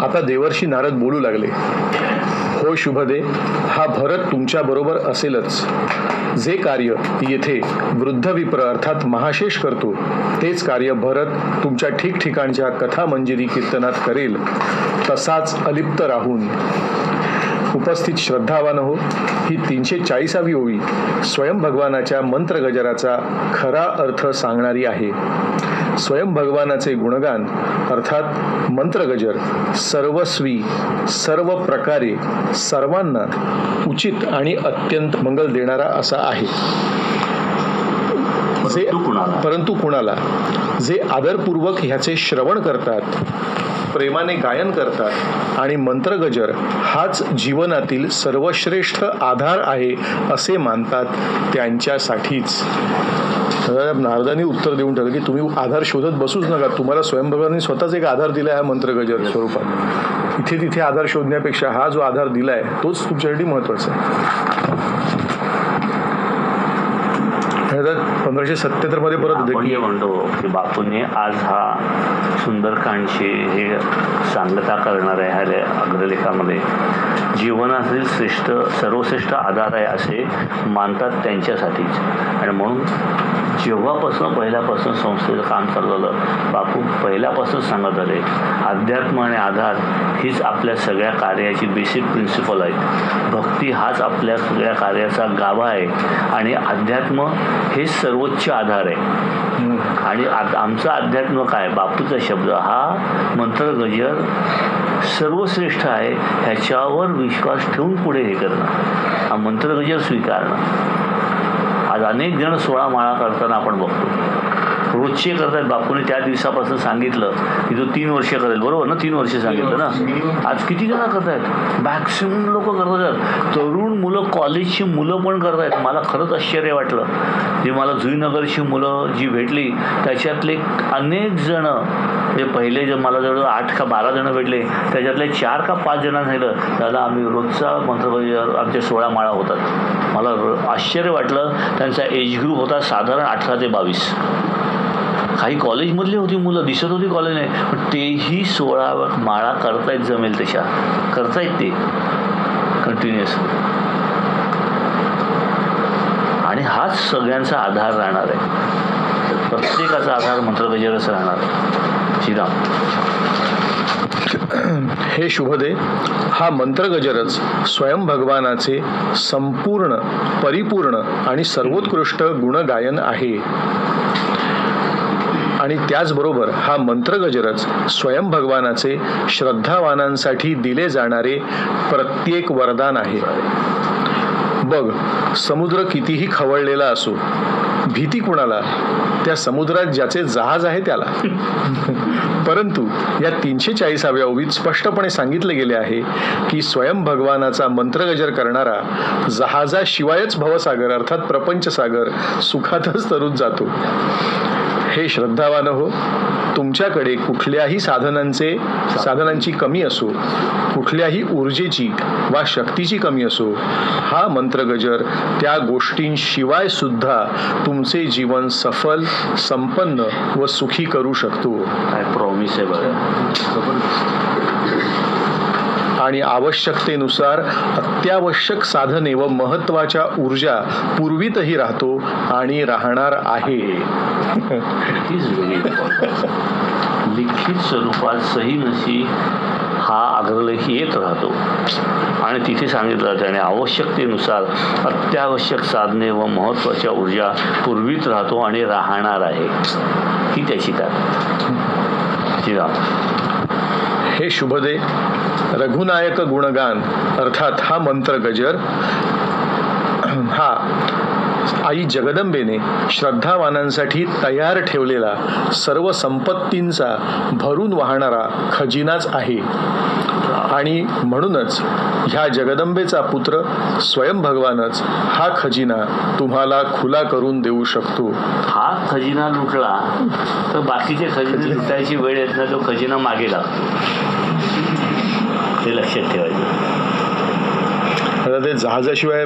आता देवर्षी नारद बोलू लागले. हो शुभदे, हा भरत तुमच्या बरोबर असेलच. जे कार्य येथे वृद्ध विप्र अर्थात महाशेष करतो तेच कार्य भरत तुमच्या ठिकठिकाणच्या कथा मंजिरी कीर्तनात करेल. तसाच अलिप्त राहून उपस्थित श्रद्धावान हो, ही 340वी ओळी स्वयं भगवानाच्या मंत्र गजराचा खरा अर्थ सांगणारी आहे. स्वयं भगवानाचे गुणगान अर्थात मंत्रगजर सर्वस्वी सर्व प्रकारे सर्वांना उचित आणि अत्यंत मंगल देणारा असा आहे. परंतु कुणाला जे आदरपूर्वक ह्याचे श्रवण करतात, प्रेमाने गायन करतात आणि मंत्रगजर हाच जीवनातील सर्वश्रेष्ठ आधार आहे असे मानतात त्यांच्यासाठीच. नारदांनी उत्तर देऊन ठरलं की तुम्ही आधार शोधत बसूच नका. तुम्हाला स्वयंभगवानांनी स्वतःच एक आधार दिलाय ह्या मंत्रगजर स्वरूपात. इथे तिथे आधार शोधण्यापेक्षा हा जो आधार दिलाय तोच तुमच्यासाठी महत्वाचा आहे. 1577 मध्ये परत आपण जे म्हणतो की बापूंनी आज हा सुंदरकांडची हे सांगता करणार आहे ह्या अग्रलेखामध्ये जीवनातील सर्वश्रेष्ठ आधार आहे असे मानतात त्यांच्यासाठीच. आणि म्हणून जेव्हापासून पहिल्यापासून संस्थेचं काम चालू झालं बापू पहिल्यापासून सांगत आले अध्यात्म आणि आधार हीच आपल्या सगळ्या कार्याची बेसिक प्रिन्सिपल आहे. भक्ती हाच आपल्या सगळ्या कार्याचा गाभा आहे आणि अध्यात्म हेच सर्वोच्च आधार आहे. आणि आमचं अध्यात्म काय, बापूचा शब्द हा मंत्र गजर सर्वश्रेष्ठ आहे ह्याच्यावर विश्वास ठेवून पुढे हे करणं, हा मंत्र गजर स्वीकारणं. आज अनेक जण 16 माळा करताना आपण बघतो, रोजचे करतात. बापूने त्या दिवसापासून सांगितलं की तो 3 वर्ष करेल, बरोबर ना, 3 वर्ष सांगितलं ना. आज किती जण करतायत, मॅक्सिमम लोक करतात. तरुण मुलं, कॉलेजची मुलं पण करतायत. मला खरंच आश्चर्य वाटलं की मला जुईनगरची मुलं जी भेटली त्याच्यातले अनेक जण, म्हणजे पहिले जे मला जवळ 8 का 12 जण भेटले त्याच्यातले 4 का 5 जणांना सांगितलं दादा आम्ही रोजचा मंत्र आमच्या 16 माळा होतात. मला आश्चर्य वाटलं. त्यांचा एज ग्रुप होता साधारण 18 ते 22. काही कॉलेजमधली होती मुलं, दिसत होती कॉलेज नाही, पण तेही 16 माळा करतायत, जमेल तशा करतायत ते कंटिन्युअस. आणि हाच सगळ्यांचा आधार राहणार आहे. प्रत्येकाचा आधार मंत्रगजरच राहणार. श्रीराम. हे शुभदे, हा मंत्रगजरच स्वयं भगवानाचे संपूर्ण, परिपूर्ण आणि सर्वोत्कृष्ट गुणगायन आहे. आणि त्याचबरोबर हा मंत्रगजरच स्वयं भगवानाचे श्रद्धावानांसाठी दिले जाणारे प्रत्येक वरदान आहे. बघ, समुद्र कितीही खवळलेला असो, भीती कुणाला, त्या समुद्रात ज्याचे जहाज आहे त्याला. परंतु या 340व्या ओवीत स्पष्टपणे सांगितले गेले आहे की स्वयं भगवानाचा मंत्रगजर करणारा जहाजाशिवायच भवसागर अर्थात प्रपंचसागर सुखातच तरुण जातो. हे श्रद्धावान हो, तुमच्याकडे कुठल्याही साधनांची कमी असो, कुठल्याही ऊर्जेची वा शक्तीची कमी असो, हा मंत्रगजर त्या गोष्टींशिवाय सुद्धा तुमचे जीवन सफल, संपन्न व सुखी करू शकतो. काय प्रॉमिस आहे बघा. आणि आवश्यकतेनुसार अत्यावश्यक साधने व महत्वाच्या ऊर्जा पूर्वीतही राहतो आणि राहणार आहे. लिखित स्वरूपात सही नशी हा अग्रलेख येत राहतो आणि तिथे सांगितलं जातं आणि आवश्यकतेनुसार अत्यावश्यक साधने व महत्वाच्या ऊर्जा पूर्वीत राहतो आणि राहणार आहे. ही त्याची काय. हे शुभदे, रघुनायक गुणगान अर्थात हा मंत्रगजर हा आई जगदंबेने श्रद्धावानांसाठी तयार ठेवलेला सर्व संपत्तींचा भरून वाहणारा खजिनाच आहे. आणि म्हणूनच ह्या जगदंबेचा पुत्र स्वयं भगवानच हा खजिना तुम्हाला खुला करून देऊ शकतो. हा खजिना लुटला तर बाकीचे खजिने लुटायची वेळ येत नाही, तो खजिना मागे लागतो. हे लक्षात ठेवायचं. आता ते जहाजाशिवाय